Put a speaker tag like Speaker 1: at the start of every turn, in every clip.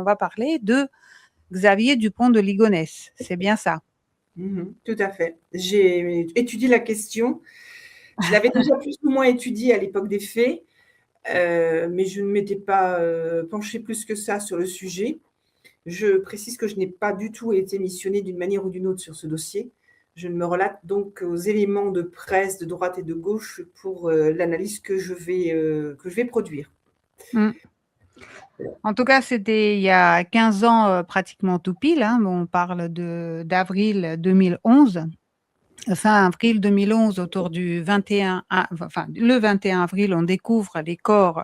Speaker 1: va parler de Xavier Dupont de Ligonnès. C'est bien ça?
Speaker 2: Tout à fait. J'ai étudié la question. Je l'avais déjà plus ou moins étudiée à l'époque des faits, mais je ne m'étais pas penchée plus que ça sur le sujet. Je précise que je n'ai pas du tout été missionnée d'une manière ou d'une autre sur ce dossier. Je ne me relate donc aux éléments de presse de droite et de gauche pour l'analyse que je vais produire.
Speaker 1: Mm. En tout cas, c'était il y a 15 ans, pratiquement tout pile. Hein. Bon, on parle d'avril 2011. Fin avril 2011, autour du 21, enfin, le 21 avril, on découvre les corps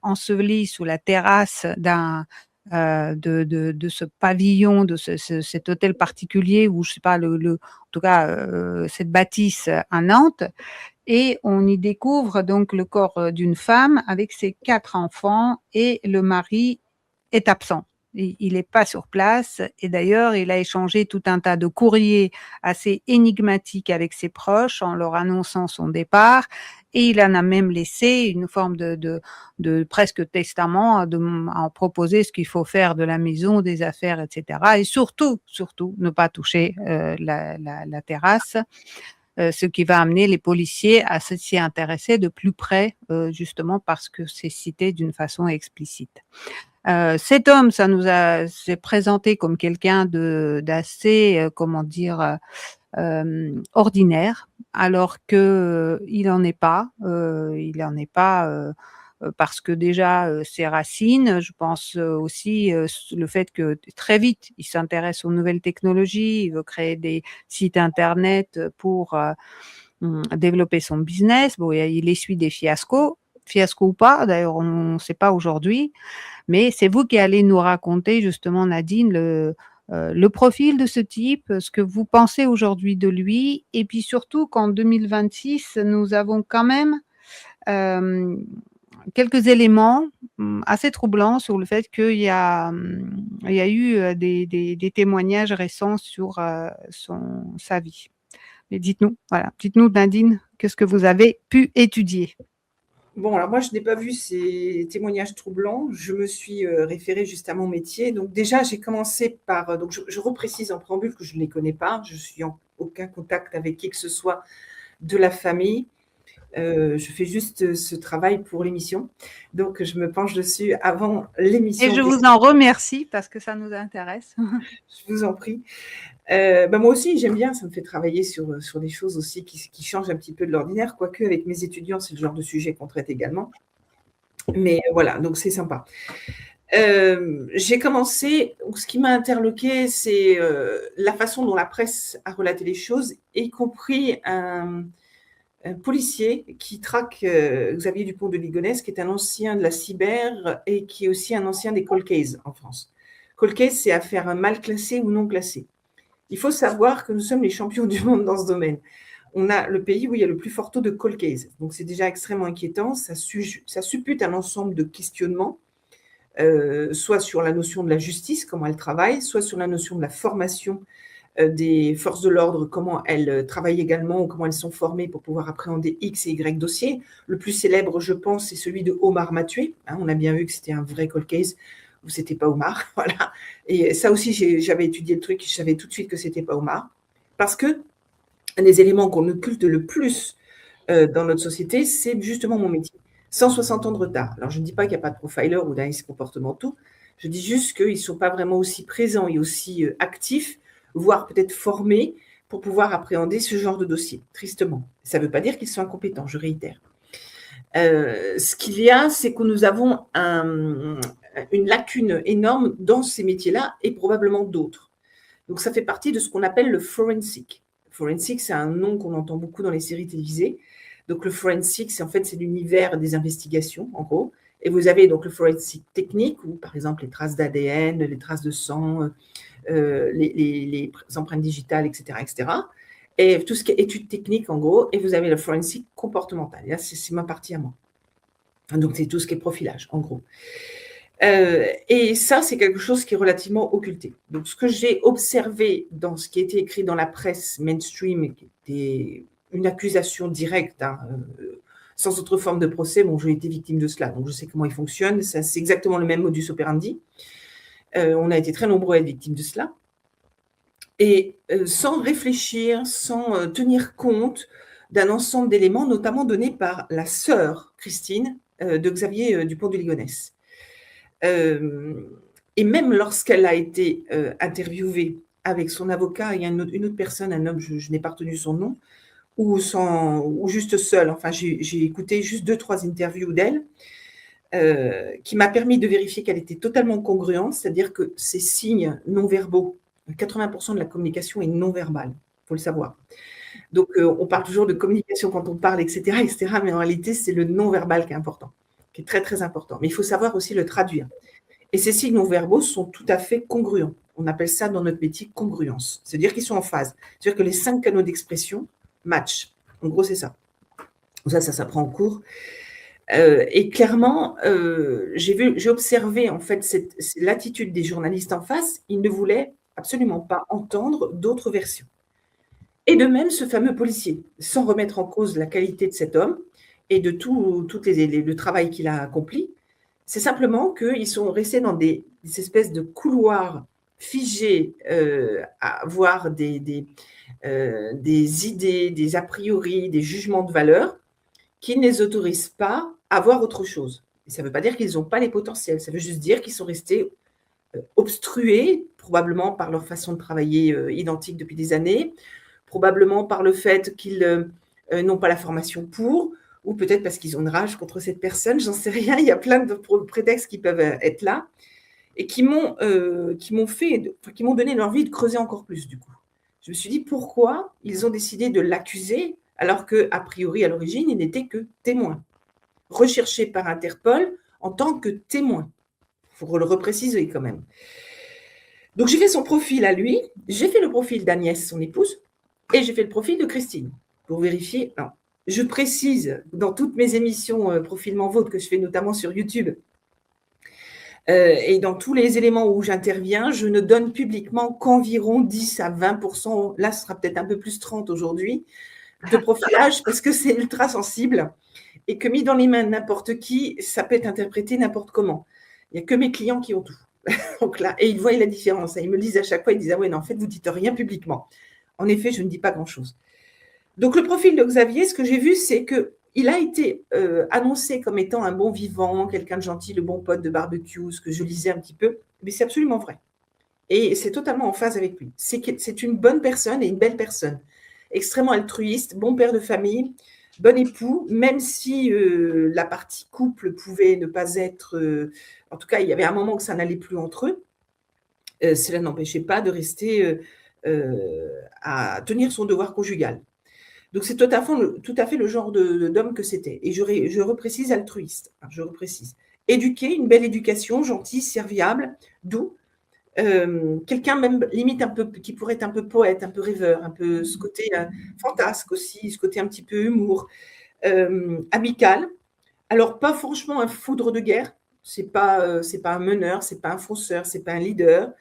Speaker 1: ensevelis sous la terrasse de ce pavillon, de cet hôtel particulier, ou je sais pas, en tout cas, cette bâtisse à Nantes. Et on y découvre donc le corps d'une femme avec ses 4 enfants, et le mari est absent. Il n'est pas sur place, et d'ailleurs, il a échangé tout un tas de courriers assez énigmatiques avec ses proches en leur annonçant son départ, et il en a même laissé une forme de presque testament, en proposer ce qu'il faut faire de la maison, des affaires, etc. Et surtout, ne pas toucher la terrasse. Ce qui va amener les policiers à s'y intéresser de plus près, justement parce que c'est cité d'une façon explicite. Cet homme, s'est présenté comme quelqu'un d'assez, comment dire, ordinaire, alors que il en est pas. Il en est pas. Parce que déjà, ses racines, je pense aussi le fait que très vite, il s'intéresse aux nouvelles technologies, il veut créer des sites internet pour développer son business. Bon, il essuie des fiascos ou pas, d'ailleurs on ne sait pas aujourd'hui, mais c'est vous qui allez nous raconter justement, Nadine, le profil de ce type, ce que vous pensez aujourd'hui de lui, et puis surtout qu'en 2026, nous avons quand même quelques éléments assez troublants sur le fait qu'il y a eu des témoignages récents sur sa vie. Mais dites-nous, Nadine, qu'est-ce que vous avez pu étudier?
Speaker 2: Bon, alors moi, je n'ai pas vu ces témoignages troublants. Je me suis référée juste à mon métier. Donc déjà, j'ai commencé par... donc je reprécise en préambule que je ne les connais pas. Je suis en aucun contact avec qui que ce soit de la famille. Je fais juste ce travail pour l'émission. Donc, je me penche dessus avant l'émission.
Speaker 1: Et je vous en remercie parce que ça nous intéresse.
Speaker 2: Je vous en prie. Moi aussi, j'aime bien, ça me fait travailler sur des choses aussi qui changent un petit peu de l'ordinaire, quoique avec mes étudiants, c'est le genre de sujet qu'on traite également. Mais voilà, donc c'est sympa. J'ai commencé, ce qui m'a interloqué, c'est la façon dont la presse a relaté les choses, y compris un policier qui traque Xavier Dupont de Ligonnès, qui est un ancien de la cyber et qui est aussi un ancien des cold cases en France. Cold case, c'est affaire mal classée ou non classée. Il faut savoir que nous sommes les champions du monde dans ce domaine. On a le pays où il y a le plus fort taux de cold case. Donc, c'est déjà extrêmement inquiétant. Ça suppute un ensemble de questionnements, soit sur la notion de la justice, comment elle travaille, soit sur la notion de la formation des forces de l'ordre, comment elles travaillent également ou comment elles sont formées pour pouvoir appréhender X et Y dossiers. Le plus célèbre, je pense, c'est celui de Omar Mathieu. On a bien vu que c'était un vrai cold case où c'était pas Omar. Voilà. Et ça aussi, j'avais étudié le truc, je savais tout de suite que c'était pas Omar. Parce que un des éléments qu'on occulte le plus dans notre société, c'est justement mon métier. 160 ans de retard. Alors, je ne dis pas qu'il n'y a pas de profiler ou d'analyse comportementaux. Je dis juste qu'ils ne sont pas vraiment aussi présents et aussi actifs, voire peut-être formés pour pouvoir appréhender ce genre de dossier, tristement. Ça ne veut pas dire qu'ils sont incompétents, je réitère. Ce qu'il y a, c'est que nous avons une lacune énorme dans ces métiers-là et probablement d'autres. Donc, ça fait partie de ce qu'on appelle le forensic. Forensic, c'est un nom qu'on entend beaucoup dans les séries télévisées. Donc, le forensic, c'est l'univers des investigations, en gros. Et vous avez donc le forensic technique, où par exemple les traces d'ADN, les traces de sang, les empreintes digitales, etc., etc. Et tout ce qui est études techniques, en gros. Et vous avez le forensic comportemental. Et là, c'est ma partie à moi. Donc, c'est tout ce qui est profilage, en gros. Et ça, c'est quelque chose qui est relativement occulté. Donc, ce que j'ai observé dans ce qui était écrit dans la presse mainstream, qui était une accusation directe, sans autre forme de procès, bon, j'ai été victime de cela, donc je sais comment il fonctionne, c'est exactement le même modus operandi. On a été très nombreux à être victimes de cela. Et sans réfléchir, sans tenir compte d'un ensemble d'éléments, notamment donnés par la sœur Christine de Xavier Dupont de Ligonnès. Et même lorsqu'elle a été interviewée avec son avocat et une autre personne, un homme, je n'ai pas retenu son nom, ou juste seule, enfin j'ai écouté juste 2-3 interviews d'elle, qui m'a permis de vérifier qu'elle était totalement congruente, c'est-à-dire que ces signes non-verbaux, 80% de la communication est non-verbale, il faut le savoir. Donc, on parle toujours de communication quand on parle, etc., mais en réalité, c'est le non-verbal qui est important, qui est très, très important. Mais il faut savoir aussi le traduire. Et ces signes non-verbaux sont tout à fait congruents. On appelle ça dans notre métier congruence. C'est-à-dire qu'ils sont en phase. C'est-à-dire que les 5 canaux d'expression matchent. En gros, c'est ça. Ça s'apprend en cours. Et clairement, j'ai observé en fait l'attitude des journalistes en face. Ils ne voulaient absolument pas entendre d'autres versions. Et de même, ce fameux policier, sans remettre en cause la qualité de cet homme et de tout le travail qu'il a accompli, c'est simplement qu'ils sont restés dans des espèces de couloirs figés, à avoir des idées, des a priori, des jugements de valeur qui ne les autorisent pas à voir autre chose. Et ça ne veut pas dire qu'ils n'ont pas les potentiels, ça veut juste dire qu'ils sont restés obstrués, probablement par leur façon de travailler identique depuis des années, probablement par le fait qu'ils n'ont pas la formation pour, ou peut-être parce qu'ils ont une rage contre cette personne, j'en sais rien, il y a plein de prétextes qui peuvent être là, et qui m'ont donné l'envie de creuser encore plus, du coup. Je me suis dit, pourquoi ils ont décidé de l'accuser, alors qu'a priori, à l'origine, il n'était que témoin, recherché par Interpol en tant que témoin. Il faut le repréciser quand même. Donc, j'ai fait son profil à lui, j'ai fait le profil d'Agnès, son épouse, et j'ai fait le profil de Christine, pour vérifier. Alors, je précise, dans toutes mes émissions Profilement Vôtre, que je fais notamment sur YouTube, et dans tous les éléments où j'interviens, je ne donne publiquement qu'environ 10 à 20%, là ce sera peut-être un peu plus 30 aujourd'hui, de profilage, parce que c'est ultra sensible, et que mis dans les mains de n'importe qui, ça peut être interprété n'importe comment. Il n'y a que mes clients qui ont tout. Donc là, et ils voient la différence. Ils me le disent à chaque fois, ils disent « Ah ouais, non, en fait, vous ne dites rien publiquement. » En effet, je ne dis pas grand-chose. Donc, le profil de Xavier, ce que j'ai vu, c'est qu'il a été annoncé comme étant un bon vivant, quelqu'un de gentil, le bon pote de barbecue, ce que je lisais un petit peu, mais c'est absolument vrai. Et c'est totalement en phase avec lui. C'est une bonne personne et une belle personne. Extrêmement altruiste, bon père de famille, bon époux, même si la partie couple pouvait ne pas être… en tout cas, il y avait un moment où ça n'allait plus entre eux. Cela n'empêchait pas de rester à tenir son devoir conjugal. Donc, c'est tout à fait le genre d'homme que c'était. Et je reprécise altruiste. Je reprécise. Éduqué, une belle éducation, gentil, serviable, doux. Quelqu'un même limite un peu, qui pourrait être un peu poète, un peu rêveur, un peu ce côté fantasque aussi, ce côté un petit peu humour, amical. Alors, pas franchement un foudre de guerre. C'est pas un meneur, c'est pas un fonceur, c'est pas un leader,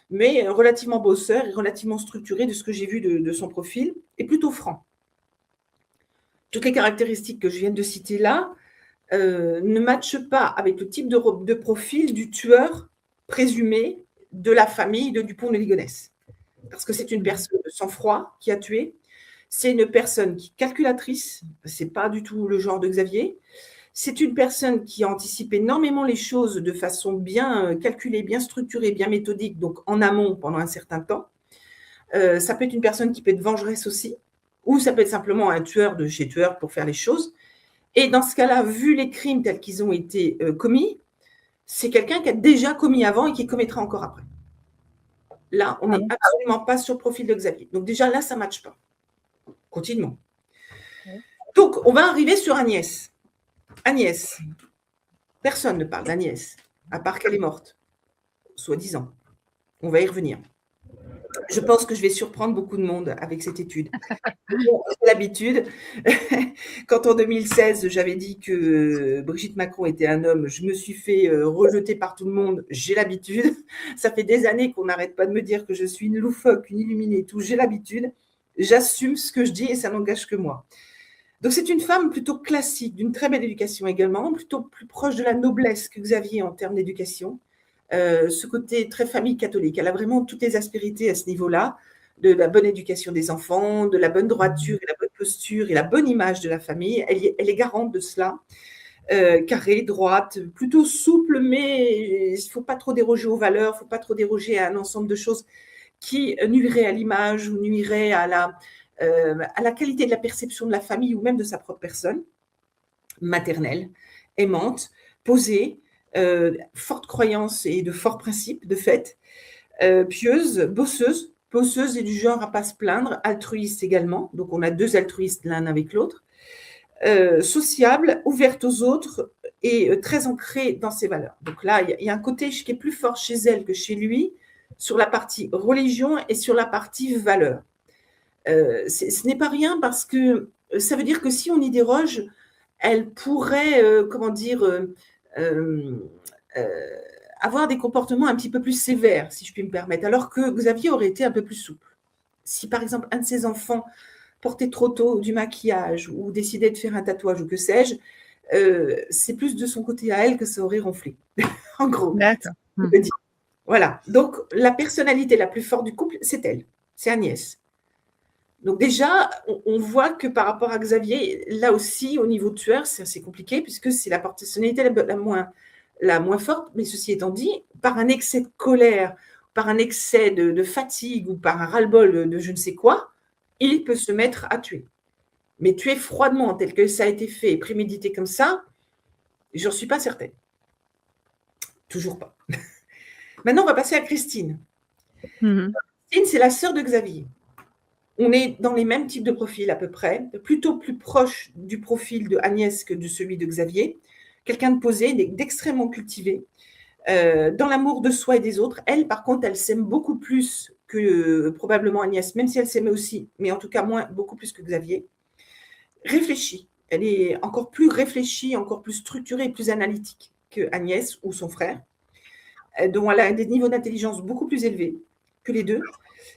Speaker 2: mais relativement bosseur et relativement structuré de ce que j'ai vu de son profil, et plutôt franc. Toutes les caractéristiques que je viens de citer là ne matchent pas avec le type de profil du tueur présumé de la famille de Dupont de Ligonnès. Parce que c'est une personne de sang-froid qui a tué, c'est une personne qui est calculatrice, c'est pas du tout le genre de Xavier, c'est une personne qui anticipe énormément les choses de façon bien calculée, bien structurée, bien méthodique, donc en amont pendant un certain temps. Ça peut être une personne qui peut être vengeresse aussi, ou ça peut être simplement un tueur de chez tueur pour faire les choses. Et dans ce cas-là, vu les crimes tels qu'ils ont été commis, c'est quelqu'un qui a déjà commis avant et qui commettra encore après. Là, on n'est absolument pas sur le profil de Xavier. Donc déjà, là, ça ne matche pas. Continuons. Donc, on va arriver sur Agnès. Agnès. Personne ne parle d'Agnès, à part qu'elle est morte, soi-disant. On va y revenir. Je pense que je vais surprendre beaucoup de monde avec cette étude. Bon, j'ai l'habitude. Quand en 2016, j'avais dit que Brigitte Macron était un homme, je me suis fait rejeter par tout le monde. J'ai l'habitude. Ça fait des années qu'on n'arrête pas de me dire que je suis une loufoque, une illuminée et tout. J'ai l'habitude. J'assume ce que je dis et ça n'engage que moi. Donc, c'est une femme plutôt classique, d'une très belle éducation également, plutôt plus proche de la noblesse que Xavier en termes d'éducation, ce côté très famille catholique. Elle a vraiment toutes les aspérités à ce niveau-là, de la bonne éducation des enfants, de la bonne droiture et la bonne posture et la bonne image de la famille. Elle est garante de cela. Carrée, droite, plutôt souple, mais il ne faut pas trop déroger aux valeurs, il ne faut pas trop déroger à un ensemble de choses qui nuiraient à l'image ou nuiraient à la qualité de la perception de la famille ou même de sa propre personne. Maternelle, aimante, posée, forte croyance et de forts principes, de fait, pieuse, bosseuse et du genre à pas se plaindre, altruiste également, donc on a 2 altruistes l'un avec l'autre, sociable, ouverte aux autres et très ancrée dans ses valeurs. Donc là, il y a un côté qui est plus fort chez elle que chez lui sur la partie religion et sur la partie valeur. Ce n'est pas rien parce que ça veut dire que si on y déroge, elle pourrait, avoir des comportements un petit peu plus sévères, si je puis me permettre, alors que Xavier aurait été un peu plus souple. Si par exemple un de ses enfants portait trop tôt du maquillage ou décidait de faire un tatouage ou que sais-je, c'est plus de son côté à elle que ça aurait ronflé. En gros.
Speaker 1: D'accord.
Speaker 2: Voilà. Donc la personnalité la plus forte du couple, c'est elle, c'est Agnès. Donc déjà, on voit que par rapport à Xavier, là aussi, au niveau tueur, c'est assez compliqué puisque c'est la personnalité la moins forte. Mais ceci étant dit, par un excès de colère, par un excès de fatigue ou par un ras-le-bol de je ne sais quoi, il peut se mettre à tuer. Mais tuer froidement, tel que ça a été fait et prémédité comme ça, j'en suis pas certaine. Toujours pas. Maintenant, on va passer à Christine. Christine, c'est la sœur de Xavier. On est dans les mêmes types de profils à peu près, plutôt plus proche du profil de Agnès que de celui de Xavier. Quelqu'un de posé, d'extrêmement cultivé, dans l'amour de soi et des autres. Elle, par contre, elle s'aime beaucoup plus que probablement Agnès, même si elle s'aimait aussi, mais en tout cas beaucoup plus que Xavier. Réfléchie. Elle est encore plus réfléchie, encore plus structurée et plus analytique que Agnès ou son frère, dont elle a des niveaux d'intelligence beaucoup plus élevés que les deux.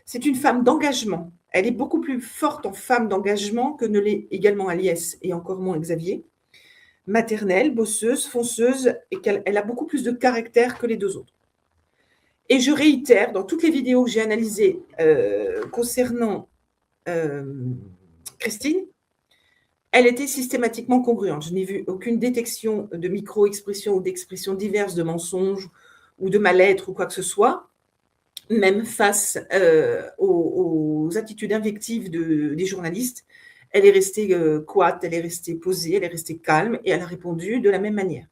Speaker 2: C'est une femme d'engagement. Elle est beaucoup plus forte en femme d'engagement que ne l'est également Agnès et encore moins Xavier. Maternelle, bosseuse, fonceuse, et qu'elle a beaucoup plus de caractère que les deux autres. Et je réitère, dans toutes les vidéos que j'ai analysées concernant Christine, elle était systématiquement congruente. Je n'ai vu aucune détection de micro-expression ou d'expressions diverses de mensonges ou de mal-être ou quoi que ce soit, même face aux attitudes invectives des journalistes. Elle est restée coite, elle est restée posée, elle est restée calme et elle a répondu de la même manière.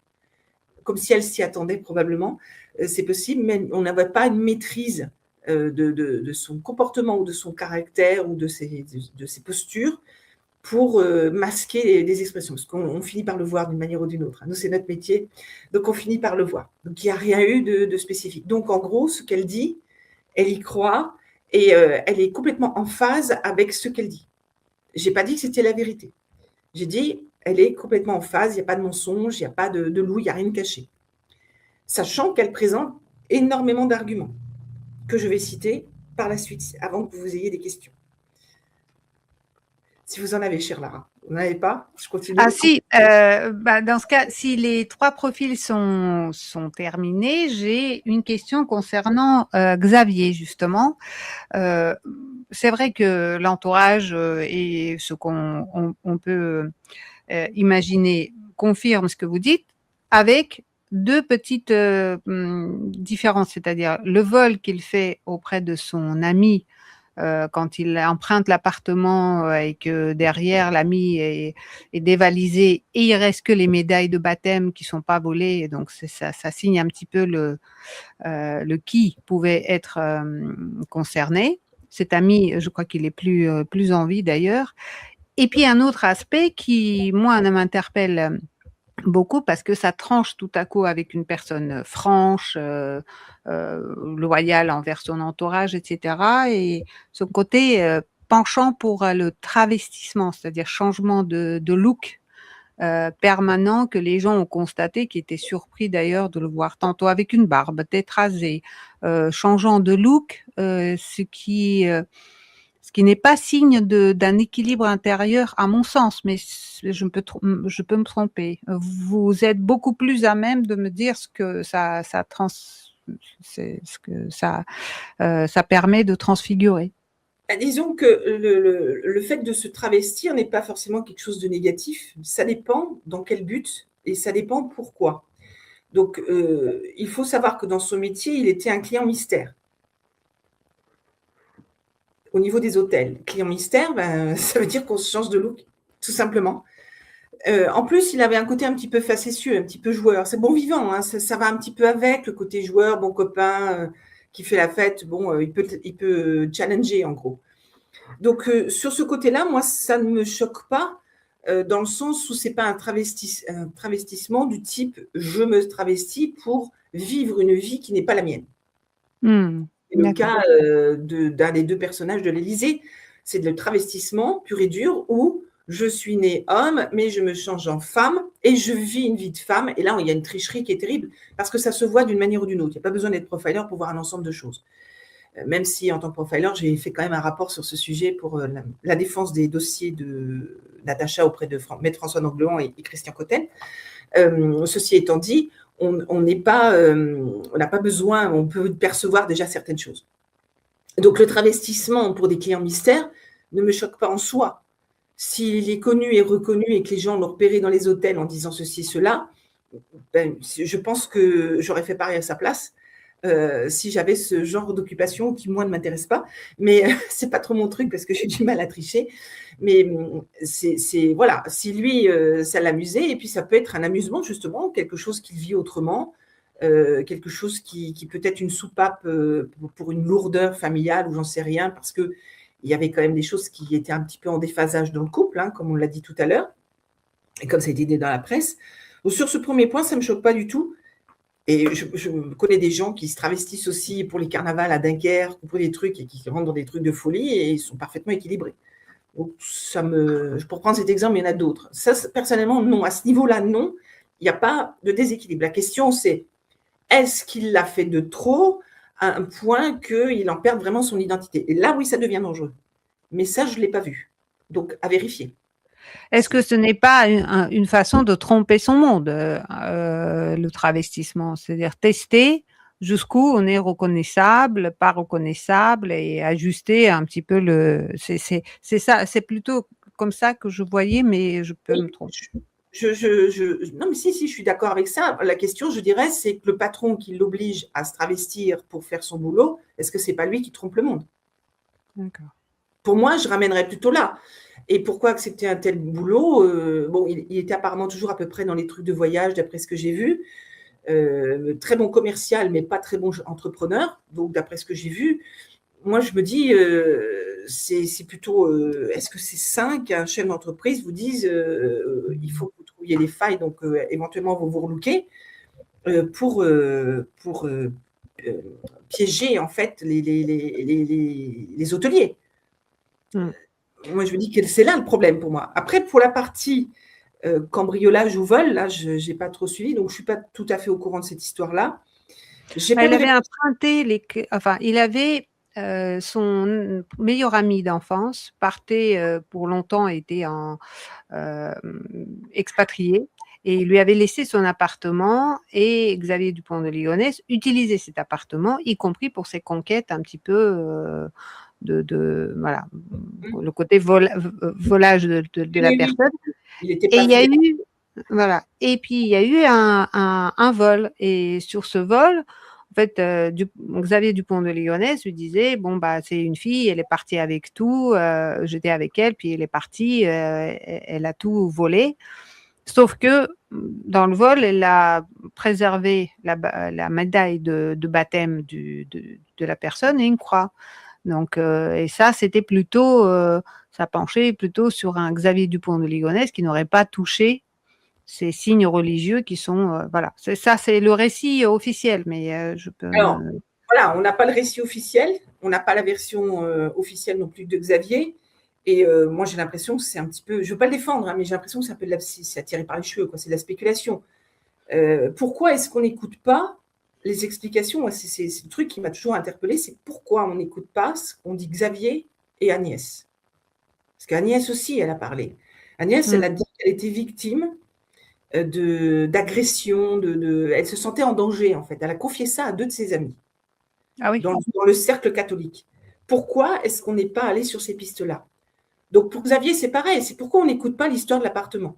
Speaker 2: Comme si elle s'y attendait probablement. C'est possible, mais on n'avait pas une maîtrise de son comportement ou de son caractère ou de ses postures pour masquer des expressions, parce qu'on finit par le voir d'une manière ou d'une autre. Nous, c'est notre métier, donc on finit par le voir. Donc, il n'y a rien eu de spécifique. Donc, en gros, ce qu'elle dit, elle y croit et elle est complètement en phase avec ce qu'elle dit. Je n'ai pas dit que c'était la vérité. J'ai dit, elle est complètement en phase, il n'y a pas de mensonge, il n'y a pas de loup, il n'y a rien de caché. Sachant qu'elle présente énormément d'arguments que je vais citer par la suite, avant que vous ayez des questions. Si vous en avez, chère Lara. Vous n'en avez pas? Je continue.
Speaker 1: Ah si, dans ce cas, si les 3 profils sont terminés, j'ai une question concernant Xavier, justement. C'est vrai que l'entourage et ce qu'on peut imaginer confirme ce que vous dites, avec 2 petites différences, c'est-à-dire le vol qu'il fait auprès de son ami quand il emprunte l'appartement et que derrière l'ami est dévalisé et il reste que les médailles de baptême qui sont pas volées, et donc ça signe un petit peu le qui pouvait être concerné. Cet ami, je crois qu'il est plus en vie d'ailleurs. Et puis un autre aspect qui, moi, m'interpelle beaucoup parce que ça tranche tout à coup avec une personne franche, loyale envers son entourage, etc. Et ce côté penchant pour le travestissement, c'est-à-dire changement de look permanent que les gens ont constaté, qui étaient surpris d'ailleurs de le voir tantôt avec une barbe, tête rasée, changeant de look, ce qui n'est pas signe d'un équilibre intérieur à mon sens, mais je peux me tromper. Vous êtes beaucoup plus à même de me dire ce que ça c'est ce que ça permet de transfigurer.
Speaker 2: Disons que le fait de se travestir n'est pas forcément quelque chose de négatif. Ça dépend dans quel but et ça dépend pourquoi. Donc, il faut savoir que dans son métier, il était un client mystère. Au niveau des hôtels, client mystère, ben, ça veut dire qu'on se change de look, tout simplement. En plus, il avait un côté un petit peu facétieux, un petit peu joueur. C'est bon vivant, hein, ça va un petit peu avec le côté joueur, bon copain, qui fait la fête. Bon, il peut challenger en gros. Donc, sur ce côté-là, moi, ça ne me choque pas, dans le sens où c'est pas un travestissement du type je me travestis pour vivre une vie qui n'est pas la mienne. C'est le cas d'un des deux personnages de l'Élysée. C'est le travestissement pur et dur où je suis né homme, mais je me change en femme et je vis une vie de femme. Et là, il y a une tricherie qui est terrible parce que ça se voit d'une manière ou d'une autre. Il n'y a pas besoin d'être profiler pour voir un ensemble de choses. Même si, en tant que profiler, j'ai fait quand même un rapport sur ce sujet pour la défense des dossiers de Natacha auprès de Maître François Nanglehan et Christian Cotten. Ceci étant dit, on n'a pas besoin, on peut percevoir déjà certaines choses. Donc, le travestissement pour des clients mystères ne me choque pas en soi. S'il est connu et reconnu et que les gens l'ont repéré dans les hôtels en disant ceci et cela, ben, je pense que j'aurais fait pareil à sa place. Si j'avais ce genre d'occupation qui, moi, ne m'intéresse pas. Mais c'est pas trop mon truc parce que j'ai du mal à tricher. Mais voilà, si lui, ça l'amusait, et puis ça peut être un amusement, justement, quelque chose qu'il vit autrement, quelque chose qui peut être une soupape pour une lourdeur familiale ou j'en sais rien, parce qu'il y avait quand même des choses qui étaient un petit peu en déphasage dans le couple, hein, comme on l'a dit tout à l'heure, et comme ça a été dit dans la presse. Donc, sur ce premier point, ça ne me choque pas du tout. Et je connais des gens qui se travestissent aussi pour les carnavals à Dunkerque, pour des trucs, et qui rentrent dans des trucs de folie, et ils sont parfaitement équilibrés. Donc, pour prendre cet exemple, il y en a d'autres. Ça, personnellement, non. À ce niveau-là, non. Il n'y a pas de déséquilibre. La question, c'est est-ce qu'il l'a fait de trop à un point qu'il en perde vraiment son identité? Et là, oui, ça devient dangereux. Mais ça, je ne l'ai pas vu. Donc, à vérifier.
Speaker 1: Est-ce que ce n'est pas une façon de tromper son monde, le travestissement? C'est-à-dire tester jusqu'où on est reconnaissable, pas reconnaissable, et ajuster un petit peu c'est ça, c'est plutôt comme ça que je voyais, mais je peux me tromper.
Speaker 2: Non, mais si, je suis d'accord avec ça. La question, je dirais, c'est que le patron qui l'oblige à se travestir pour faire son boulot, est-ce que c'est pas lui qui trompe le monde?
Speaker 1: D'accord.
Speaker 2: Pour moi, je ramènerais plutôt là. Et pourquoi accepter un tel boulot? Bon, il était apparemment toujours à peu près dans les trucs de voyage, d'après ce que j'ai vu. Très bon commercial, mais pas très bon entrepreneur. Donc, d'après ce que j'ai vu, moi, je me dis, c'est plutôt, est-ce que c'est sain qu'un chef d'entreprise vous dise, il faut que vous trouviez les failles, donc éventuellement vous relooker pour piéger en fait les hôteliers. Moi, je me dis que c'est là le problème pour moi. Après, pour la partie cambriolage ou vol, là, je n'ai pas trop suivi, donc je ne suis pas tout à fait au courant de cette histoire-là.
Speaker 1: Il avait emprunté il avait son meilleur ami d'enfance partait pour longtemps, était expatrié, et il lui avait laissé son appartement, et Xavier Dupont de Ligonnès utilisait cet appartement, y compris pour ses conquêtes un petit peu voilà, le côté volage de la personne. Et il y a eu, voilà. Et puis il y a eu un vol, et sur ce vol, en fait, Xavier Dupont de Ligonnès lui disait, bon, bah, c'est une fille, elle est partie avec tout, j'étais avec elle, puis elle est partie, elle a tout volé. Sauf que dans le vol, elle a préservé la médaille de baptême de la personne et une croix. Donc, et ça, c'était plutôt, ça penchait plutôt sur un Xavier Dupont de Ligonnès qui n'aurait pas touché ces signes religieux qui sont, voilà. C'est le récit officiel, mais je peux.
Speaker 2: Alors, voilà, on n'a pas le récit officiel, on n'a pas la version officielle non plus de Xavier. Et moi, j'ai l'impression que c'est un petit peu, je ne veux pas le défendre, hein, mais j'ai l'impression que c'est un peu c'est tiré par les cheveux, quoi. C'est de la spéculation. Pourquoi est-ce qu'on n'écoute pas les explications? C'est le truc qui m'a toujours interpellée, c'est pourquoi on n'écoute pas ce qu'ont dit Xavier et Agnès. Parce qu'Agnès aussi, elle a parlé. Agnès, elle a dit qu'elle était victime d'agression, elle se sentait en danger, en fait. Elle a confié ça à 2 de ses amis,
Speaker 1: Ah oui.
Speaker 2: dans le cercle catholique. Pourquoi est-ce qu'on n'est pas allé sur ces pistes-là? Donc pour Xavier, c'est pareil. C'est pourquoi on n'écoute pas l'histoire de l'appartement.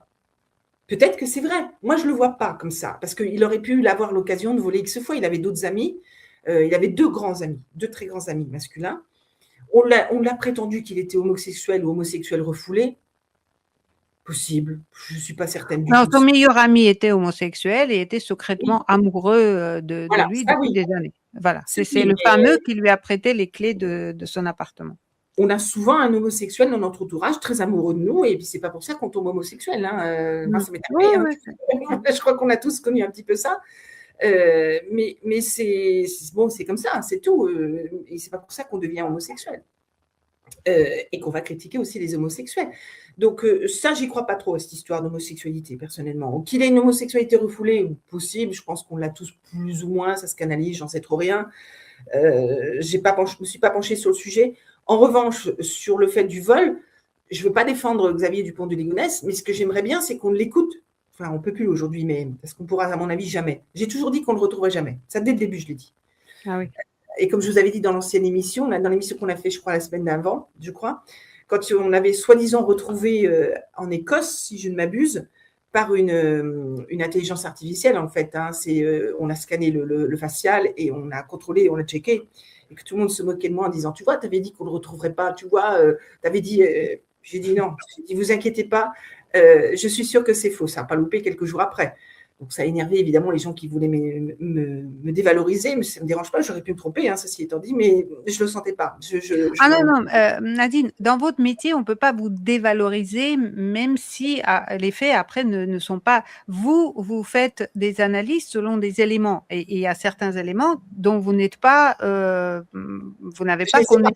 Speaker 2: Peut-être que c'est vrai. Moi, je ne le vois pas comme ça, parce qu'il aurait pu avoir l'occasion de voler X fois. Il avait d'autres amis. Il avait 2 grands amis, 2 très grands amis masculins. On l'a prétendu qu'il était homosexuel ou homosexuel refoulé. Possible. Je ne suis pas certaine du
Speaker 1: Non,
Speaker 2: tout de
Speaker 1: son
Speaker 2: ça.
Speaker 1: meilleur ami était homosexuel et était
Speaker 2: Oui,
Speaker 1: secrètement amoureux de
Speaker 2: voilà,
Speaker 1: lui
Speaker 2: ça
Speaker 1: depuis
Speaker 2: oui.
Speaker 1: des années. Voilà,
Speaker 2: Ça
Speaker 1: c'est
Speaker 2: oui,
Speaker 1: le
Speaker 2: mais
Speaker 1: fameux qui lui a prêté les clés de son appartement.
Speaker 2: on a souvent un homosexuel dans notre entourage très amoureux de nous, et puis c'est pas pour ça qu'on tombe homosexuel. Hein. Moi, ça m'est
Speaker 1: Oui,
Speaker 2: arrivé. Hein.
Speaker 1: oui.
Speaker 2: Je crois qu'on a tous connu un petit peu ça. Mais c'est bon, c'est comme ça, c'est tout. Et c'est pas pour ça qu'on devient homosexuel. Et qu'on va critiquer aussi les homosexuels. Donc ça, j'y crois pas trop à cette histoire d'homosexualité, personnellement. Qu'il ait une homosexualité refoulée, possible, je pense qu'on l'a tous plus ou moins, ça se canalise, j'en sais trop rien. Je me suis pas penchée sur le sujet. En revanche, sur le fait du vol, je veux pas défendre Xavier Dupont de Ligonnès, mais ce que j'aimerais bien, c'est qu'on l'écoute. Enfin, on peut plus aujourd'hui, mais parce qu'on pourra, à mon avis, jamais. J'ai toujours dit qu'on le retrouverait jamais. Ça, dès le début, je l'ai dit.
Speaker 1: Ah oui.
Speaker 2: Et comme je vous avais dit dans l'ancienne émission, dans l'émission qu'on a fait, je crois, la semaine d'avant, je crois, quand on avait soi-disant retrouvé en Écosse, si je ne m'abuse, par une intelligence artificielle, en fait. Hein, on a scanné le facial et on a contrôlé, on a checké. Et que tout le monde se moquait de moi en disant, tu vois, tu avais dit qu'on ne le retrouverait pas, tu vois, tu avais dit, j'ai dit non, j'ai dit, vous inquiétez pas, je suis sûre que c'est faux, ça n'a pas loupé quelques jours après. Donc ça a énervé évidemment les gens qui voulaient me dévaloriser, mais ça ne me dérange pas, j'aurais pu me tromper, hein, ceci étant dit, mais je ne le sentais pas.
Speaker 1: Ah non, non, Nadine, dans votre métier, on ne peut pas vous dévaloriser, même si les faits après ne sont pas. Vous faites des analyses selon des éléments, et il y a certains éléments dont vous n'êtes pas, vous n'avez pas connaissance.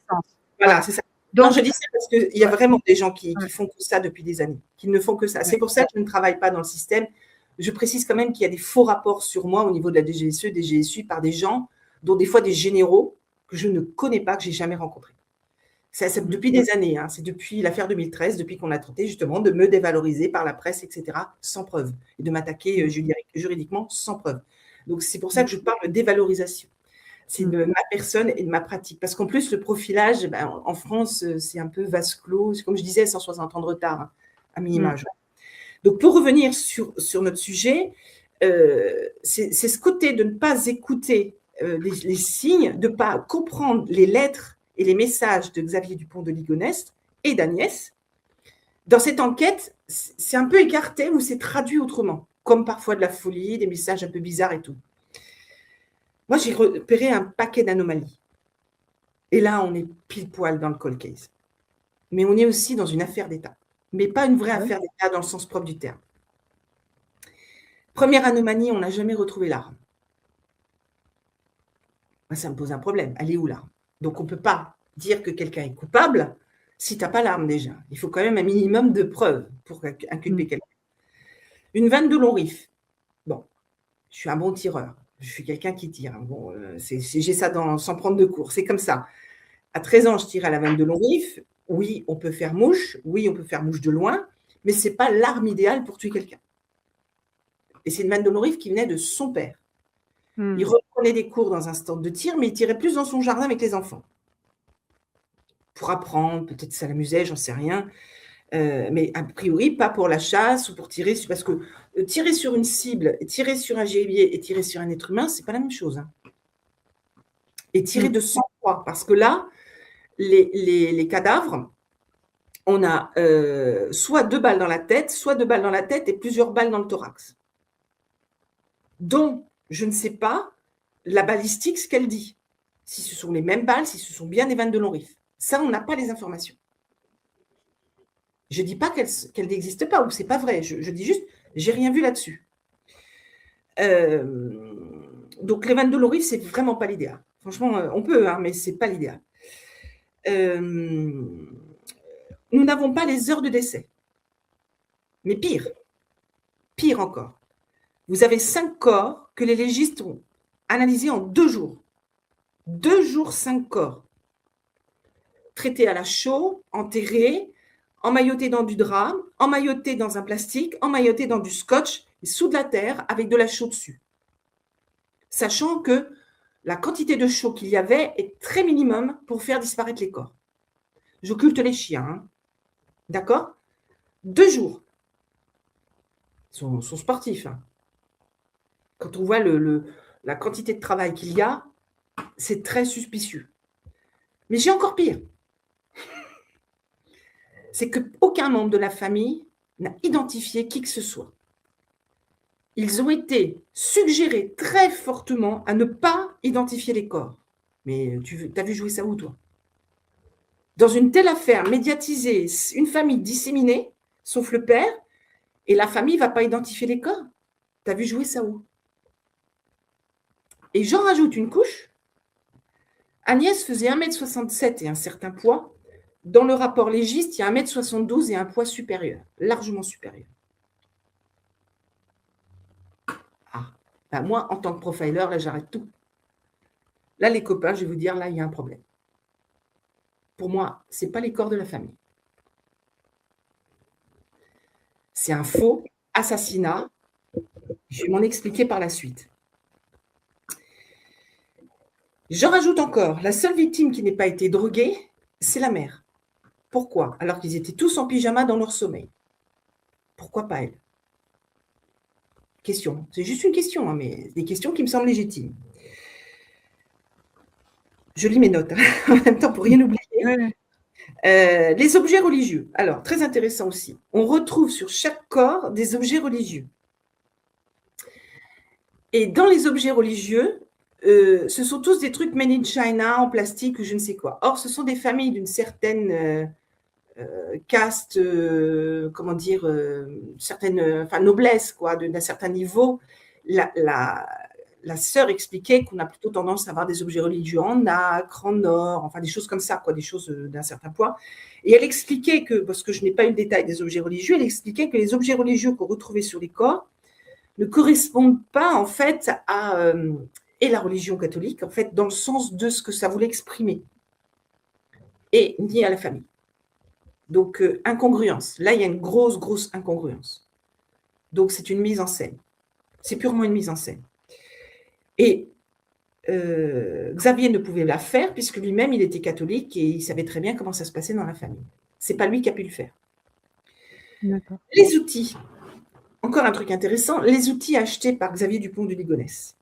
Speaker 2: Voilà,
Speaker 1: Voilà.
Speaker 2: c'est ça.
Speaker 1: Donc,
Speaker 2: non, je dis ça parce qu'il y a vraiment des gens qui
Speaker 1: ouais.
Speaker 2: font que ça depuis des années, qui ne font que ça.
Speaker 1: Ouais.
Speaker 2: C'est pour ça que je ne travaille pas dans le système. Je précise quand même qu'il y a des faux rapports sur moi au niveau de la DGSE, des GSU, par des gens, dont des fois des généraux que je ne connais pas, que j'ai jamais rencontrés. C'est depuis des années, hein. C'est depuis l'affaire 2013, depuis qu'on a tenté justement de me dévaloriser par la presse, etc., sans preuve, et de m'attaquer juridiquement sans preuve. Donc c'est pour ça que je parle de dévalorisation. C'est de ma personne et de ma pratique. Parce qu'en plus, le profilage, en France, c'est un peu vase clos. Comme je disais, 160 ans de retard, hein, à minima. Donc, pour revenir sur notre sujet, c'est ce côté de ne pas écouter les signes, de ne pas comprendre les lettres et les messages de Xavier Dupont de Ligonnès et d'Agnès. Dans cette enquête, c'est un peu écarté ou c'est traduit autrement, comme parfois de la folie, des messages un peu bizarres et tout. Moi, j'ai repéré un paquet d'anomalies. Et là, on est pile poil dans le cold case. Mais on est aussi dans une affaire d'État. Mais pas une vraie affaire d'État dans le sens propre du terme. Première anomalie, on n'a jamais retrouvé l'arme. Ça me pose un problème. Elle est où l'arme? Donc, on ne peut pas dire que quelqu'un est coupable si tu n'as pas l'arme déjà. Il faut quand même un minimum de preuves pour inculper quelqu'un. Une 22 long rifle. Bon, je suis un bon tireur. Je suis quelqu'un qui tire. Bon, j'ai ça sans prendre de cours. C'est comme ça. À 13 ans, je tire à la 22 long rifle. Oui, on peut faire mouche. Oui, on peut faire mouche de loin. Mais ce n'est pas l'arme idéale pour tuer quelqu'un. Et c'est une 22 long rifle qui venait de son père. Il reprenait des cours dans un stand de tir, mais il tirait plus dans son jardin avec les enfants. Pour apprendre, peut-être ça l'amusait, j'en sais rien. Mais a priori, pas pour la chasse ou pour tirer, parce que tirer sur une cible, tirer sur un gibier et tirer sur un être humain, c'est pas la même chose. Hein. Et tirer de sang-froid, parce que là, les cadavres, on a soit 2 balles dans la tête, soit 2 balles dans la tête et plusieurs balles dans le thorax. Donc, je ne sais pas la balistique, ce qu'elle dit. Si ce sont les mêmes balles, si ce sont bien des 22 long rifles. Ça, on n'a pas les informations. Je ne dis pas qu'elles n'existent pas ou ce n'est pas vrai. Je dis juste, j'ai rien vu là-dessus. Donc, les 22 long rifles, ce n'est vraiment pas l'idéal. Franchement, on peut, hein, mais ce n'est pas l'idéal. Nous n'avons pas les heures de décès. Mais pire encore. Vous avez 5 corps que les légistes ont analysés en 2 jours. 2 jours, 5 corps. Traités à la chaux, enterrés, emmaillotés dans du drap, emmaillotés dans un plastique, emmaillotés dans du scotch sous de la terre avec de la chaux dessus. Sachant que la quantité de chaux qu'il y avait est très minimum pour faire disparaître les corps. J'occulte les chiens, hein. D'accord? 2 jours. Ils sont sportifs, hein. Quand on voit la quantité de travail qu'il y a, c'est très suspicieux. Mais j'ai encore pire. C'est qu'aucun membre de la famille n'a identifié qui que ce soit. Ils ont été suggérés très fortement à ne pas identifier les corps. Mais tu as vu jouer ça où, toi? Dans une telle affaire médiatisée, une famille disséminée, sauf le père, et la famille ne va pas identifier les corps. Tu as vu jouer ça où? Et j'en rajoute une couche. Agnès faisait 1,67 m et un certain poids. Dans le rapport légiste, il y a 1,72 m et un poids supérieur, largement supérieur. Ah, ben moi, en tant que profiler, là, j'arrête tout. Là, les copains, je vais vous dire, là, il y a un problème. Pour moi, ce n'est pas les corps de la famille. C'est un faux assassinat. Je vais m'en expliquer par la suite. J'en rajoute encore. La seule victime qui n'ait pas été droguée, c'est la mère. Pourquoi? Alors qu'ils étaient tous en pyjama dans leur sommeil. Pourquoi pas elle? Question. C'est juste une question, hein, mais des questions qui me semblent légitimes. Je lis mes notes, hein, en même temps pour rien oublier. Les objets religieux. Alors, très intéressant aussi. On retrouve sur chaque corps des objets religieux. Et dans les objets religieux, ce sont tous des trucs made in China, en plastique ou je ne sais quoi. Or, ce sont des familles d'une certaine caste, comment dire, certaine noblesse, quoi, d'un certain niveau. La sœur expliquait qu'on a plutôt tendance à avoir des objets religieux en nacre, en or, enfin des choses comme ça, quoi, des choses d'un certain poids. Et elle expliquait que, parce que je n'ai pas eu le détail des objets religieux, elle expliquait que les objets religieux qu'on retrouvait sur les corps ne correspondent pas en fait à et la religion catholique, en fait, dans le sens de ce que ça voulait exprimer, et ni à la famille. Donc, incongruence. Là, il y a une grosse incongruence. Donc, c'est une mise en scène. C'est purement une mise en scène. Et Xavier ne pouvait la faire puisque lui-même, il était catholique et il savait très bien comment ça se passait dans la famille. Ce n'est pas lui qui a pu le faire. Les outils. Encore un truc intéressant, les outils achetés par Xavier Dupont de Ligonnès.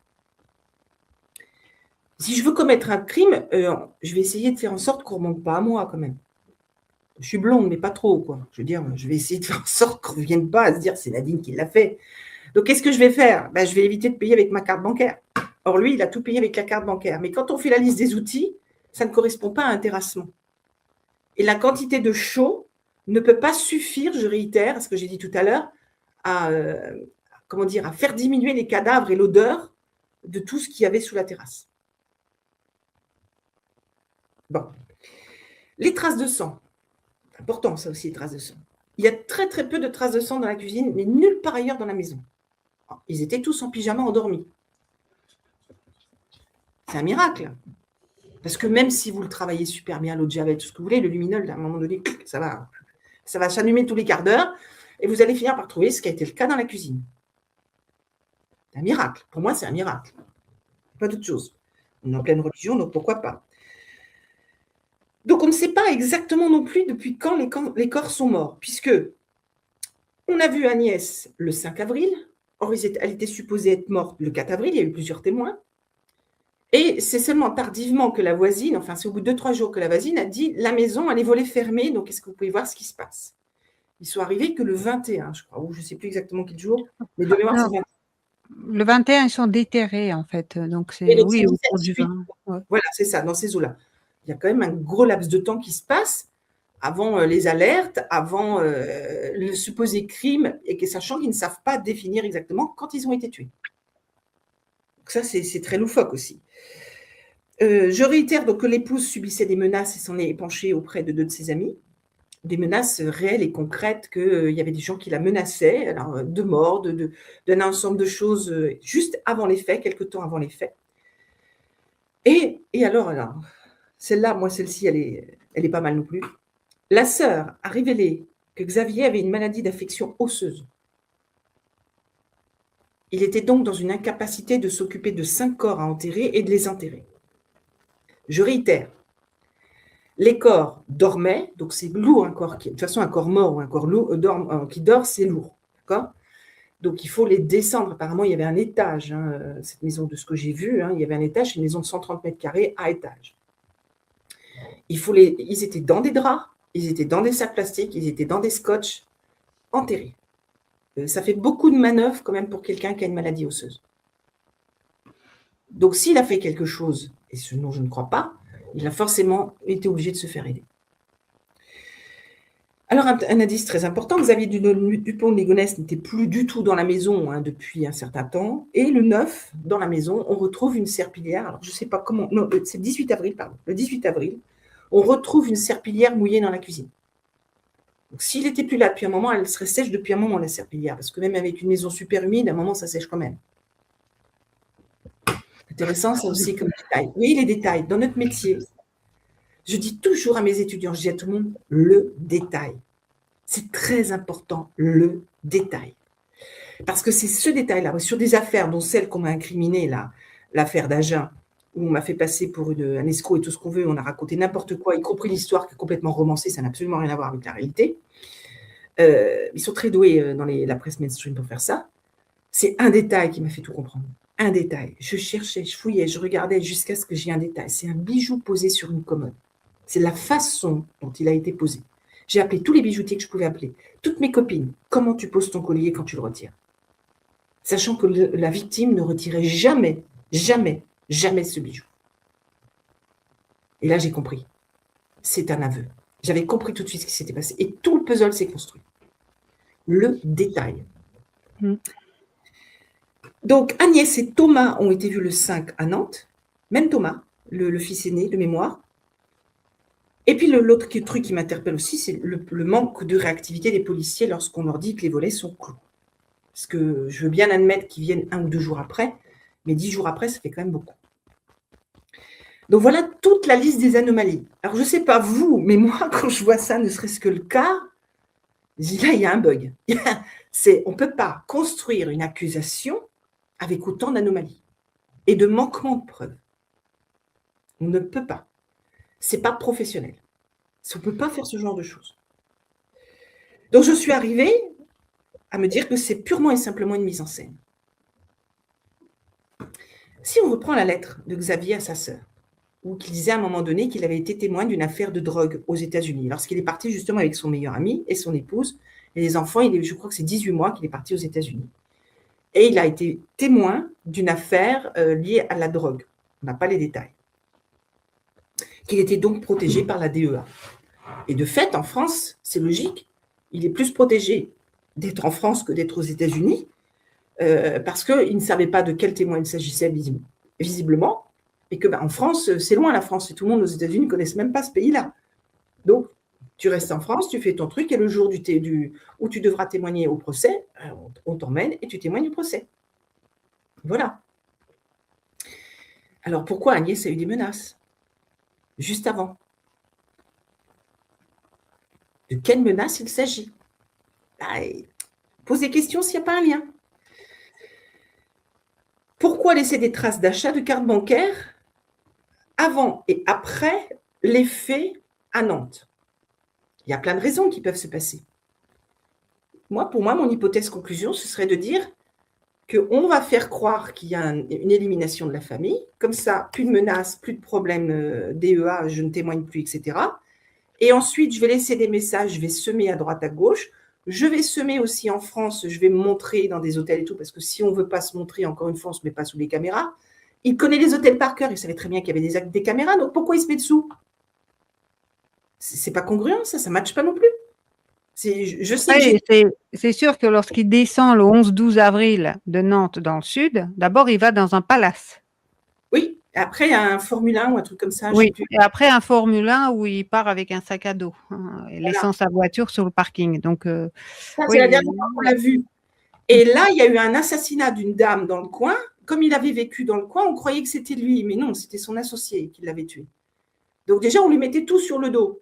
Speaker 2: Si je veux commettre un crime, je vais essayer de faire en sorte qu'on ne remonte pas à moi quand même. Je suis blonde, mais pas trop, quoi. Je veux dire, je vais essayer de faire en sorte qu'on ne revienne pas à se dire c'est Nadine qui l'a fait. Donc, qu'est-ce que je vais faire? Je vais éviter de payer avec ma carte bancaire. Or, lui, il a tout payé avec la carte bancaire. Mais quand on fait la liste des outils, ça ne correspond pas à un terrassement. Et la quantité de chaux ne peut pas suffire, je réitère, ce que j'ai dit tout à l'heure, à faire diminuer les cadavres et l'odeur de tout ce qu'il y avait sous la terrasse. Bon. Les traces de sang. Important, ça aussi, les traces de sang. Il y a très peu de traces de sang dans la cuisine, mais nulle part ailleurs dans la maison. Ils étaient tous en pyjama endormis. C'est un miracle. Parce que même si vous le travaillez super bien, l'eau de javel, tout ce que vous voulez, le luminol, à un moment donné, ça va s'allumer tous les quarts d'heure et vous allez finir par trouver ce qui a été le cas dans la cuisine. C'est un miracle. Pour moi, c'est un miracle. Pas d'autre chose. On est en pleine religion, donc pourquoi pas? Donc, on ne sait pas exactement non plus depuis quand les corps sont morts, puisque on a vu Agnès le 5 avril. Or, elle était supposée être morte le 4 avril. Il y a eu plusieurs témoins. Et c'est seulement tardivement que la voisine, enfin, c'est au bout de 2-3 jours que la voisine a dit la maison a les volets fermés, donc est-ce que vous pouvez voir ce qui se passe? Ils sont arrivés que le 21, je crois, ou je ne sais plus exactement quel jour, mais de mémoire, c'est 21.
Speaker 1: Le 21, ils sont déterrés, en fait. Donc, c'est oui, autour du 20. Ouais.
Speaker 2: Voilà, c'est ça, dans ces eaux-là. Il y a quand même un gros laps de temps qui se passe avant les alertes, avant le supposé crime, et que sachant qu'ils ne savent pas définir exactement quand ils ont été tués. Donc ça, c'est très loufoque aussi. Je réitère donc que l'épouse subissait des menaces et s'en est épanchée auprès de 2 de ses amis. Des menaces réelles et concrètes, qu'il y avait des gens qui la menaçaient, alors, de mort, d'un ensemble de choses juste avant les faits, quelque temps avant les faits. Et alors, celle-là, moi, celle-ci, elle est pas mal non plus. La sœur a révélé que Xavier avait une maladie d'affection osseuse. Il était donc dans une incapacité de s'occuper de 5 corps à enterrer et de les enterrer. Je réitère, les corps dormaient, donc c'est lourd un corps, de toute façon un corps mort ou un corps lourd, qui dort, c'est lourd, d'accord? Donc il faut les descendre. Apparemment, il y avait un étage, cette maison, de ce que j'ai vu, il y avait un étage, une maison de 130 mètres carrés à étage. Ils étaient dans des draps, ils étaient dans des sacs plastiques, ils étaient dans des scotch, enterrés. Ça fait beaucoup de manœuvres quand même pour quelqu'un qui a une maladie osseuse. Donc s'il a fait quelque chose, et ce dont je ne crois pas, il a forcément été obligé de se faire aider. Alors un indice très important, Xavier Dupont de Ligonnès n'était plus du tout dans la maison depuis un certain temps, et le 9, dans la maison, on retrouve une serpillière, alors je ne sais pas comment, non, c'est le 18 avril, pardon, le 18 avril, on retrouve une serpillière mouillée dans la cuisine. Donc, s'il n'était plus là depuis un moment, elle serait sèche depuis un moment, la serpillière, parce que même avec une maison super humide, à un moment, ça sèche quand même. Intéressant, ça aussi, comme détail. Oui, les détails. Dans notre métier, je dis toujours à mes étudiants, je dis à tout le monde, le détail. C'est très important, le détail. Parce que c'est ce détail-là, sur des affaires, dont celle qu'on m'a incriminée, là, l'affaire d'Agen, où on m'a fait passer pour un escroc et tout ce qu'on veut, on a raconté n'importe quoi, y compris l'histoire qui est complètement romancée, ça n'a absolument rien à voir avec la réalité. Ils sont très doués dans la presse mainstream pour faire ça. C'est un détail qui m'a fait tout comprendre. Un détail. Je cherchais, je fouillais, je regardais jusqu'à ce que j'ai un détail. C'est un bijou posé sur une commode. C'est la façon dont il a été posé. J'ai appelé tous les bijoutiers que je pouvais appeler, toutes mes copines. Comment tu poses ton collier quand tu le retires? Sachant que la victime ne retirait jamais, jamais, jamais ce bijou. Et là, j'ai compris. C'est un aveu. J'avais compris tout de suite ce qui s'était passé. Et tout le puzzle s'est construit. Le détail. Donc, Agnès et Thomas ont été vus le 5 à Nantes. Même Thomas, le fils aîné de mémoire. Et puis, l'autre truc qui m'interpelle aussi, c'est le manque de réactivité des policiers lorsqu'on leur dit que les volets sont clos. Parce que je veux bien admettre qu'ils viennent 1 ou 2 jours après, mais 10 jours après, ça fait quand même beaucoup. Donc, voilà toute la liste des anomalies. Alors, je ne sais pas vous, mais moi, quand je vois ça, ne serait-ce que le cas, je dis là, il y a un bug. On ne peut pas construire une accusation avec autant d'anomalies et de manquement de preuves. On ne peut pas. Ce n'est pas professionnel. On ne peut pas faire ce genre de choses. Donc, je suis arrivée à me dire que c'est purement et simplement une mise en scène. Si on reprend la lettre de Xavier à sa sœur, où il disait à un moment donné qu'il avait été témoin d'une affaire de drogue aux États-Unis, lorsqu'il est parti justement avec son meilleur ami et son épouse et les enfants, je crois que c'est 18 mois qu'il est parti aux États-Unis. Et il a été témoin d'une affaire liée à la drogue. On n'a pas les détails. Qu'il était donc protégé par la DEA. Et de fait, en France, c'est logique, il est plus protégé d'être en France que d'être aux États-Unis, parce qu'il ne savait pas de quel témoin il s'agissait visiblement, et que en France, c'est loin la France, et tout le monde aux États-Unis ne connaissent même pas ce pays-là. Donc, tu restes en France, tu fais ton truc, et le jour où tu devras témoigner au procès, on t'emmène et tu témoignes au procès. Voilà. Alors, pourquoi Agnès a eu des menaces juste avant? De quelle menace il s'agit? Pose des questions s'il n'y a pas un lien. Pourquoi laisser des traces d'achat de cartes bancaires avant et après les faits à Nantes? Il y a plein de raisons qui peuvent se passer. Pour moi, mon hypothèse conclusion, ce serait de dire qu'on va faire croire qu'il y a une élimination de la famille. Comme ça, plus de menaces, plus de problèmes DEA, je ne témoigne plus, etc. Et ensuite, je vais laisser des messages, je vais semer à droite, à gauche. Je vais semer aussi en France, je vais me montrer dans des hôtels et tout, parce que si on ne veut pas se montrer, encore une fois, on ne se met pas sous les caméras. Il connaît les hôtels par cœur, il savait très bien qu'il y avait des caméras, donc pourquoi il se met dessous? C'est pas congruent, ça ne matche pas non plus. Je sais
Speaker 1: c'est sûr que lorsqu'il descend le 11-12 avril de Nantes dans le sud, d'abord il va dans un palace.
Speaker 2: Oui, après il y a un Formule 1 ou un truc comme ça.
Speaker 1: Oui, et après un Formule 1 où il part avec un sac à dos, laissant sa voiture sur le parking. Donc,
Speaker 2: ça, c'est la dernière fois qu'on l'a vu. Et là, il y a eu un assassinat d'une dame dans le coin. Comme il avait vécu dans le coin, on croyait que c'était lui, mais non, c'était son associé qui l'avait tué. Donc déjà, on lui mettait tout sur le dos.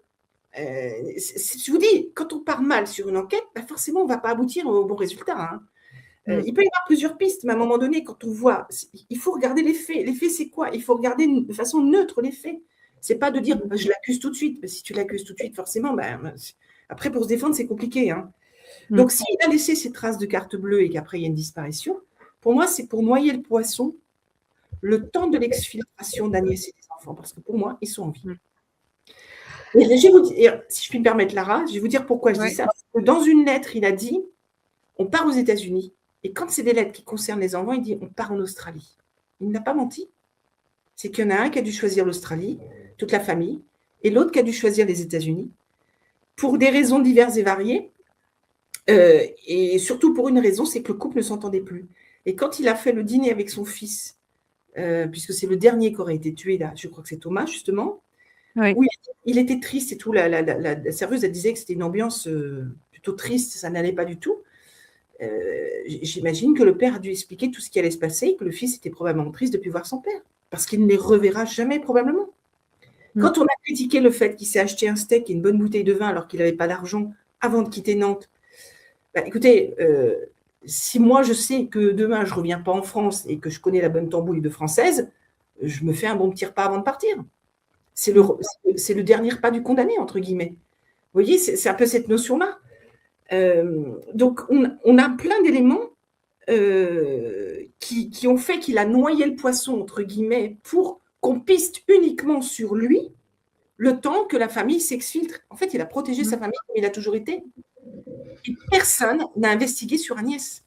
Speaker 2: Je vous dis, quand on part mal sur une enquête, forcément, on ne va pas aboutir au bon résultat. Il peut y avoir plusieurs pistes, mais à un moment donné, quand on voit, il faut regarder les faits. Les faits, c'est quoi? Il faut regarder de façon neutre les faits. C'est pas de dire je l'accuse tout de suite. Si tu l'accuses tout de suite, forcément, après pour se défendre, c'est compliqué. Hein. Donc, s'il a laissé ces traces de carte bleue et qu'après il y a une disparition, pour moi, c'est pour noyer le poisson le temps de l'exfiltration d'Agnès et des enfants, parce que pour moi, ils sont en vie. Et je vais vous dire, si je puis me permettre, Lara, je vais vous dire pourquoi je dis ça. Parce que dans une lettre, il a dit on part aux États-Unis. Et quand c'est des lettres qui concernent les enfants, il dit on part en Australie. Il n'a pas menti. C'est qu'il y en a un qui a dû choisir l'Australie, toute la famille, et l'autre qui a dû choisir les États-Unis, pour des raisons diverses et variées. Et surtout pour une raison, c'est que le couple ne s'entendait plus. Et quand il a fait le dîner avec son fils, puisque c'est le dernier qui aurait été tué, là, je crois que c'est Thomas, justement, où il était triste et tout. La serveuse, elle disait que c'était une ambiance plutôt triste, ça n'allait pas du tout. J'imagine que le père a dû expliquer tout ce qui allait se passer et que le fils était probablement triste de ne plus voir son père, parce qu'il ne les reverra jamais, probablement. Quand on a critiqué le fait qu'il s'est acheté un steak et une bonne bouteille de vin alors qu'il n'avait pas d'argent avant de quitter Nantes, écoutez, si moi je sais que demain je ne reviens pas en France et que je connais la bonne tambouille de française, je me fais un bon petit repas avant de partir. C'est le dernier repas du condamné, entre guillemets. Vous voyez, c'est un peu cette notion-là. Donc, on a plein d'éléments qui ont fait qu'il a noyé le poisson, entre guillemets, pour qu'on piste uniquement sur lui le temps que la famille s'exfiltre. En fait, il a protégé sa famille comme il a toujours été. Et personne n'a investigué sur Agnès.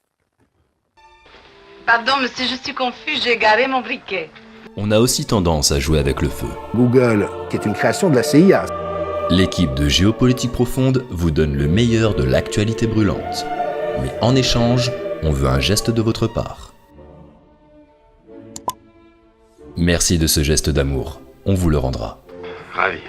Speaker 3: Pardon, monsieur, je suis confus, j'ai égaré mon briquet.
Speaker 4: On a aussi tendance à jouer avec le feu.
Speaker 5: Google, qui est une création de la CIA.
Speaker 4: L'équipe de Géopolitique Profonde vous donne le meilleur de l'actualité brûlante. Mais en échange, on veut un geste de votre part. Merci de ce geste d'amour, on vous le rendra.
Speaker 6: Ravi.